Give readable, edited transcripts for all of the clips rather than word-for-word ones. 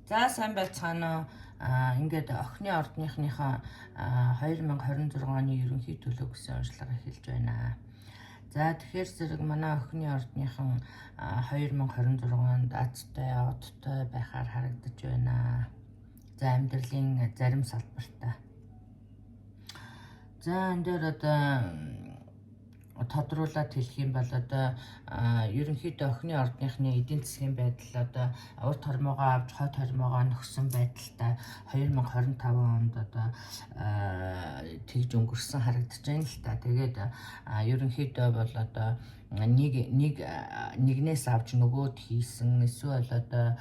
За сайн байцгаана уу. Ингээд охины ордныхныхаа 2026 оны ерөнхий төлөв гэсэн уншлага эхэлж байна. За тэгэхээр зэрэг манай охины ордныхан 2026 онд азтай, одтой байхаар харагдаж байна. За амьдралын зарим салбартаа. За энэ дээр одоо тодруулаад хэлэх юм бол одоо ерөнхийдөө охины ордныхны эдийн засгийн байдал одоо урт хормоогоо авч хойд хормоогоо нөхсөн байдалтай 2025 онд одоо тэгж өнгөрсөн харагдаж байна л та. Тэгээд ерөнхийдөө бол одоо нэгнээс авч нөгөөд хийсэн эсвэл одоо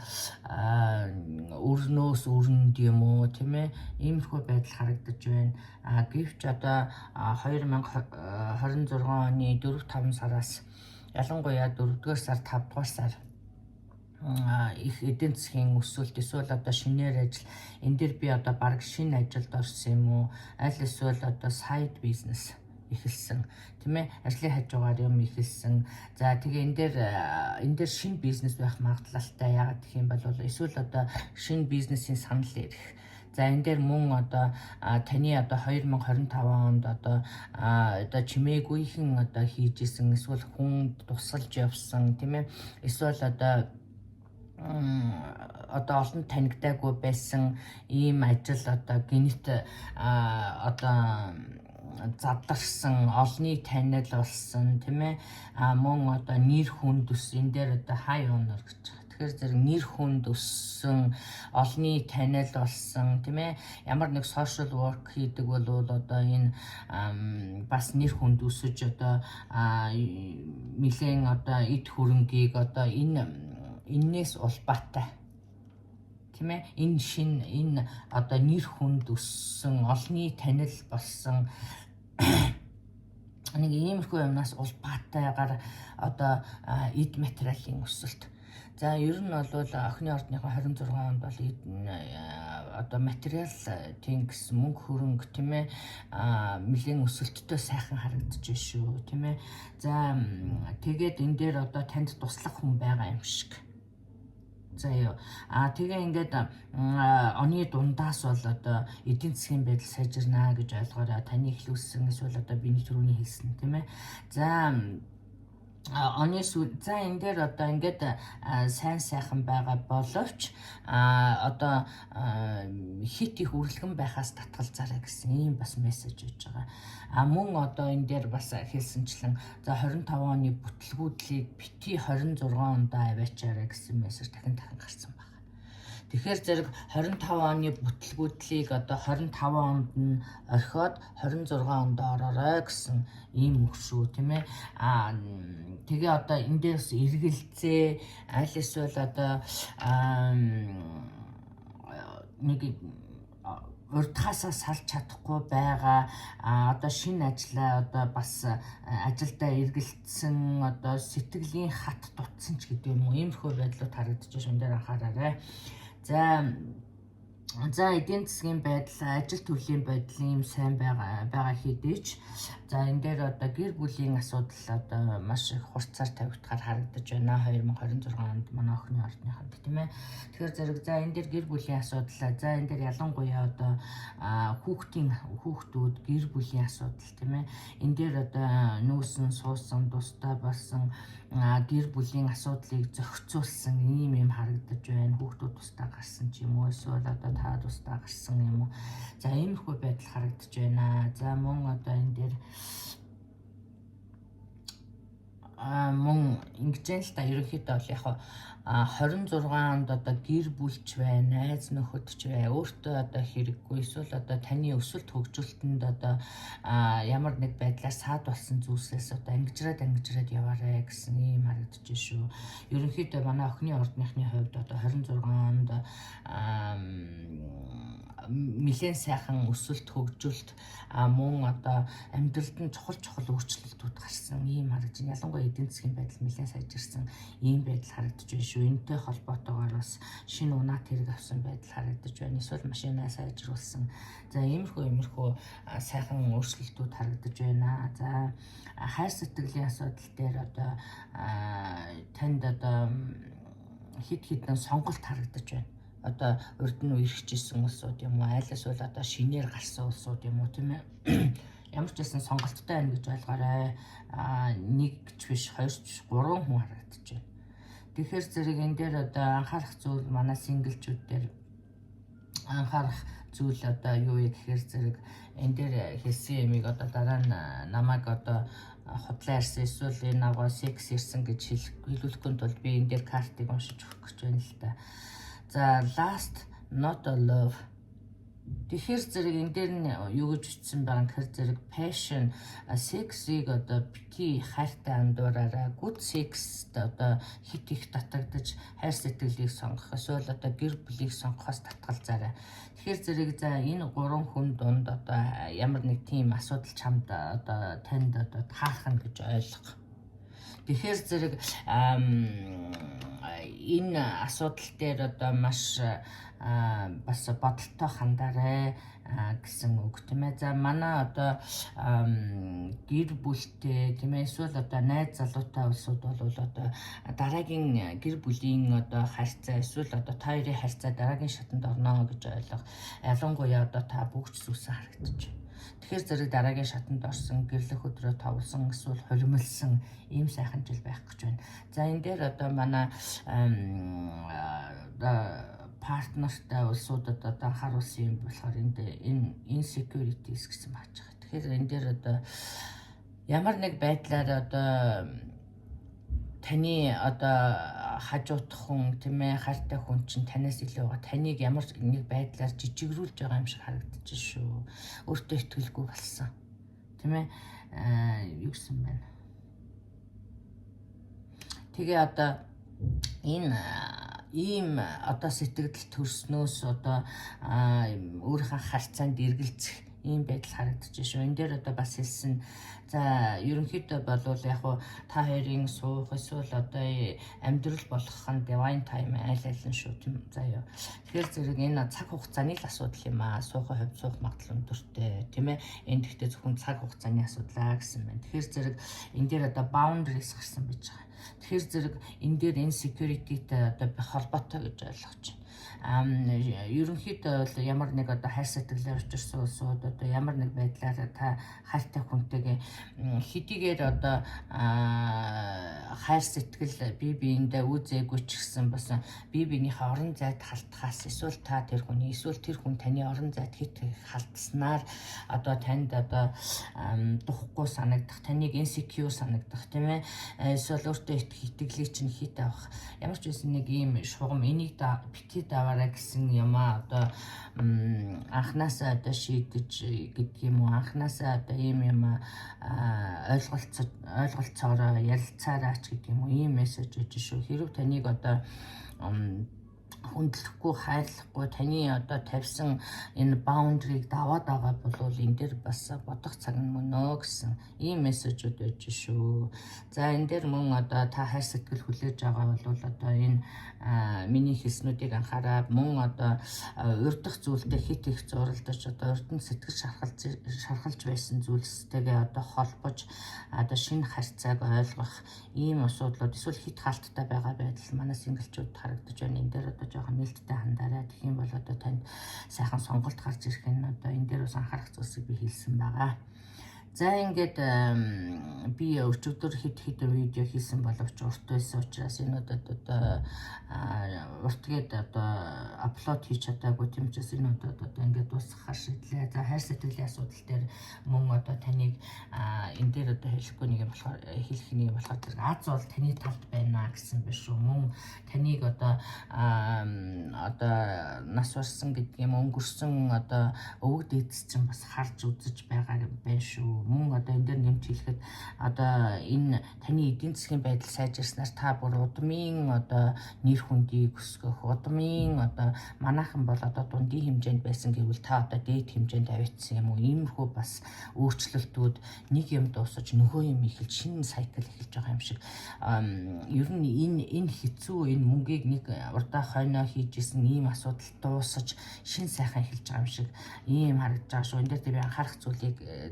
өрнөөс өрөнд юм уу тийм ээ иймэрхүү байдал харагдаж байна. Гэвч одоо 2026 оны 4-5 сараас ялангуяа 4-р сар 5-р сар их эдийн засгийн өсөлт эсвэл одоо шинээр ажил энэ дэр би одоо баг шинэ ажилд орсон юм уу аль эсвэл одоо сайд бизнес эхэлсэн тийм ээ ажлын хажуугаар юм эхэлсэн. За тэгээ энэ дээр шинэ бизнес байх магадлалтай яагаад гэх юм бол эсвэл одоо шинэ бизнесийн санал ирэх. За энэ дээр мөн одоо таны одоо 2025 онд одоо чимээгүйхэн одоо хийж исэн эсвэл хүнд тусалж явсан тийм ээ эсвэл одоо олон танигдаагүй байсан ийм ажил одоо гинт одоо задарсан олны танил болсон тийм ээ мөн одоо нэр хүнд ус энэ дээр одоо хай онор гэж байна. Тэгэхээр зэрэг нэр хүнд өссөн олны танил болсон тийм ээ ямар нэг social work хийдэг бол одоо энэ бас нэр хүнд өсөж одоо нэлээд одоо эд хөрөнгийг одоо энээс улбаатай тийм ээ энэ одоо нэр хүнд өссөн олны танил болсон нэг иймэрхүү юмнаас улбаатайгаар одоо эд материалын өсөлт. За ер нь бол охины ордныхаа 26 онд бол одоо материал тэнгис мөнгө хөрөнгө тийм ээ нэлийн өсөлттэй сайхан харагдаж байна шүү тийм ээ. За тэгээд энэ дээр одоо танд туслах хүн байгаа юм шиг. За ёо. Тэгээ ингээд оны дундаас бол одоо эдийн засгийн байдал сайжирнаа гэж ойлгоорой. Таны ихлүүлсэн эсвэл одоо биний түрүүний хэлсэн тийм ээ. За оны за энэ дээр одоо ингээд сайн сайхан байгаа боловч одоо хит их үрлэгэн байхаас татгалзаарай гэсэн ийм бас мессеж өгж байгаа. Мөн одоо энэ дээр бас хэлсэнчлэн за 25 оны бүтлгүүдлийг бити 26 ондоо аваачаарай гэсэн мессеж дахин гарсан байна. Тэгэхээр зэрэг 25 оны бүтлгүүдлийг одоо 25 онд нь орхиод 26 онд ороорой гэсэн ийм үг шүү тийм ээ. Тэгээ одоо эндээс эргэлзээ аль эсвэл одоо нэг урдхаасаа салж чадахгүй байгаа одоо шинэ ажлаа одоо бас ажилдаа эргэлцсэн одоо сэтгэлийн хат дутсан ч гэдэг юм уу иймэрхүү байдлууд харагдаж байна. Энэ дээр анхаараарай. За эдийн засгийн байдал, ажил төрлийн байдал ийм сайн байгаа хэдийч за энэ дээр одоо гэр бүлийн асуудал одоо маш их хурцаар тавигдахаар харагдаж байна 2026 онд манай охины ордныханд тийм ээ. Тэгэхээр зэрэг за энэ дээр гэр бүлийн асуудал за энэ дээр ялангуяа одоо хүүхдүүд гэр бүлийн асуудал тийм ээ. Энэ дээр одоо нүүсэн суусан тустай болсон гэр бүлийн асуудлыг зохицуулсан ийм харагдаж байна. Хүүхдүүд тустай гарсан ч юм уу эсвэл одоо та тустай гарсан юм уу. За иймэрхүү байдал харагдаж байна. За мөн одоо энэ дээр мөн ингэж л та ерөнхийдөө бол яг 26 онд одоо гэр бүлч байна, найз нөхөдч бай, өөртөө одоо хэрэггүй эсвэл одоо таны өсөлт хөгжүүлэлтэнд одоо ямар нэг байдлаар саад болсон зүйлсээс одоо ангижраад яваарэ гэсэн ийм харагдаж байна шүү. Ерөнхийдөө манай охины ордныхны хувьд одоо 26 онд нэлээд сайхан өсөлт хөгжүүлэлт мөн одоо амьдралд нь чухал өөрчлөлтүүд гарсан ийм харагдаж байна. Ялангуяа эдийн засгийн байдал нэлээд сайжирсан ийм байдал харагдаж байна шүү. Энэтэй холбоотойгоор бас шинэ унаат хэрэг авсан байдал харагдаж байна. Эсвэл машинаа сайжруулсан. За иймэрхүү сайхан өөрчлөлтүүд харагдаж байна. За хайр сэтгэлийн асуудал дээр одоо танд одоо хит хитэн сонголт харагдаж байна. одоо урд нь үерхжсэн улсууд юм уу, айлс бол одоо шинээр гарсан улсууд юм уу тийм ээ. Ямар ч байсан сонголттой байна гэж ойлгоорой. Нэг ч биш, хоёр ч биш, 3 хүн харагдаж байна. Тэгэхээр зэрэг энэ дээр одоо анхаарах зүйл манай синглчүүд дээр анхаарах зүйл одоо юу вэ гэхээр зэрэг энэ дээр хэлсэн юмыг одоо дараа нь намайг одоо худлаа ярьсан эсвэл энэ аваа секс ирсэн гэж хэлүүлэхгүй тул би энэ дээр картыг уншиж өгөх гэж байна л да. За last not a love. Тэгэхээр зэрэг энэ дээр нь юу гэж бичсэн байгаа гэхээр зэрэг passion, сексийг одоо бити хайртай андуураараа good sex одоо хит их татагдаж хайр сэтгэлийг сонгох эсвэл одоо гэр бүлийг сонгохоос татгалзаарай. Тэгэхээр зэрэг за энэ 3 хүн дунд одоо ямар нэг тийм асуудал чамд одоо танд одоо таах нь гэж ойлгох. Тэгэхээр зэрэг энэ асуудал дээр одоо маш бас бодолтой хандаарай гэсэн үг тийм ээ. За манай одоо гэр бүлтэй тийм ээ эсвэл одоо найз залуутай улсууд бол одоо дараагийн гэр бүлийн одоо харьцаа эсвэл одоо та хоёрын харьцаа дараагийн шатанд орно гэж ойлгох. Ялангуяа одоо та бүгд сүсэн харагдаж байна. Тэгэхээр зэрэг дараагийн шатанд орсон, гэрлэх өдрөө товлсон эсвэл холимолсон ийм сайхан жил байх гэж байна. За энэ дээр одоо манай партнертай улсуудад одоо анхааруулсан юм болохоор энэ insecurities гэсэн бааж байгаа. Тэгэхээр энэ дээр одоо ямар нэг байдлаар одоо таны одоо хажуудах хүн тийм ээ хайртай хүн чинь танаас илүү байгаа. Таныг ямар нэг байдлаар жижигрүүлж байгаа юм шиг харагдаж шүү. Өөртөө итгэлгүй болсон. Тийм ээ юу гэсэн байна. Тэгээ одоо энэ ийм одоо сэтгэл төрснөөс одоо өөрийнхөө харьцаанд эргэлзэх ийм байдал харагдаж шүү. Энэ дээр одоо бас хэлсэн. За ерөнхийдөө болвол яг хуу та хоёрын суух эсвэл одоо амьдрал болгох нь divine time айл нь шүү тийм заяа. Тэгэхээр зэрэг энэ цаг хугацааны л асуудал юм аа. Суухын хувьд суух магадлал өндөртэй тийм ээ. Энэ гэхдээ зөвхөн цаг хугацааны асуудлаа гэсэн байна. Тэгэхээр зэрэг энэ дээр одоо boundaries гарсан байж байгаа. Тэгэхээр зэрэг энэ дээр insecurity-тэй одоо холбоотой гэж ойлгож байна. Ерөнхийдөө бол ямар нэг одоо хайр сэтгэлээр учирсан улсууд одоо ямар нэг байдлаар та хайртай хүнтэйгээ хэдийгээр одоо хайр сэтгэл бие биендээ үзээгүй ч гэсэн бас бие биенийхээ орон зайд халтахаас эсвэл та тэр хүний эсвэл тэр хүн таны орон зайд хит халтснаар одоо танд одоо духгүй санагдах, таныг insecure санагдах тийм ээ. Эсвэл өөртөө итгэлийг чинь хит авах. Ямар ч байсан нэг ийм шугам энийг бити даваарай гэсэн юм аа одоо анханасаа одоо шийдэж гэдэг юм уу, анханасаа одоо ийм юм ойлголцоороо ярилцаараач гэдэг юм уу, ийм мессеж өгч шүү. Хэрв таныг одоо хүндлэхгүй, хайрлахгүй, таны одоо тавьсан энэ boundary-г даваад байгаа бол энэ дээр бас бодох цаг нь мөнөө гэсэн ийм мессежүүд өгч шүү. За энэ дээр мөн одоо та хайр сэтгэл хүлээж байгаа бол одоо энэ миний хэлснүүдийг анхаараа мөн одоо урдах зүйлтэй хит их зуралдаж одоо урд нь сэтгэл шархалж байсан зүйлстэйгээ одоо холбож одоо шинэ харьцааг ойлгох ийм асуудлууд эсвэл хит хаалттай байгаа байдал манай синглчүүд харагдаж байна. Энэ дээр одоо жоохон нээлттэй хандаарай. Тэгэх юм бол одоо танд сайхан сонголт гарч ирэх нь одоо энэ дээр бас анхаарах зүйлсийг би хэлсэн байгаа. За ингээд би өчигдөр хэд видео хийсэн боловч урт байсан учраас энэ одоо уртгээд одоо апплод хийж чадаагүй тийм учраас энэ одоо ингээд дуусгахаар шийдлээ. За хайр сэтгэлийн асуудал дээр мөн одоо таныг энэ дээр одоо хэлэхгүй нэг юм болохоор хэлэх нэг юм болохоор тэр аз бол таны талд байна гэсэн биш үү? Мөн таныг одоо нас барсан гэдэг юм өнгөрсөн одоо өвөг дээдс чинь бас харж үзэж байгаа юм байна шүү. Мөн одоо энэ дээр нэмж хэлэхэд одоо энэ таны эдийн засгийн байдал сайжирснаар та бүр удмын одоо нэр хүндийг өсгөх, удмын одоо манайхан бол одоо дундын хэмжээнд байсан гэвэл та одоо дээд хэмжээнд авчихсан юм уу? Иймэрхүү бас өөрчлөлтүүд нэг юм дуусаж нөгөө юм эхэлж шинэ сайкл эхэлж байгаа юм шиг. Ер нь энэ хэцүү энэ мөнгийг нэг урдаа хойноо хийжсэн байсан ийм асуудал дуусаж шин сайхан эхэлж байгаа юм шиг ийм харагдаж байгаа шүү. Энд дээр би анхаарах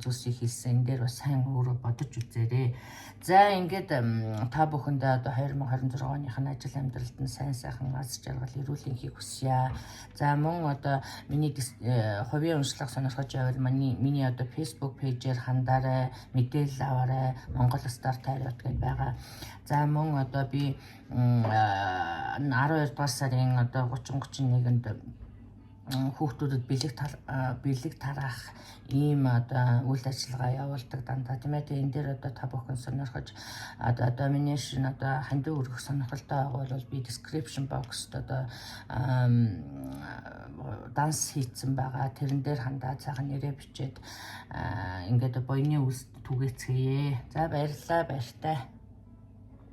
зүйлсийг хэлсэн. Энд дээр бас сайн өөрөө бодож үзээрэй. За ингээд та бүхэндээ одоо 2026 оныхын ажил амьдралд нь сайн сайхан аз жаргал эрүүл энхийг хүсье. За мөн одоо миний хувийн уншлага сонирхож байвал миний одоо Facebook пэйжээр хандаарай, мэдээлэл аваарай. Монгол Стар Тайрот гэдээ байгаа. За мөн одоо би 12 дугаар сарын одоо 30-31-нд хүүхдүүдэд бэлэг тараах ийм одоо үйл ажиллагаа явуулдаг дандаа тийм ээ. Энэ дээр одоо та бүхэн сонирхож одоо domination одоо хандив өргөх сонирхолтой байгаа бол би description box-д одоо данс хийцэн байгаа. Тэрэн дээр хандаа цагаан нэрээ бичээд ингээд буйны үс түгээцгээе. За баярлалаа, баяртай.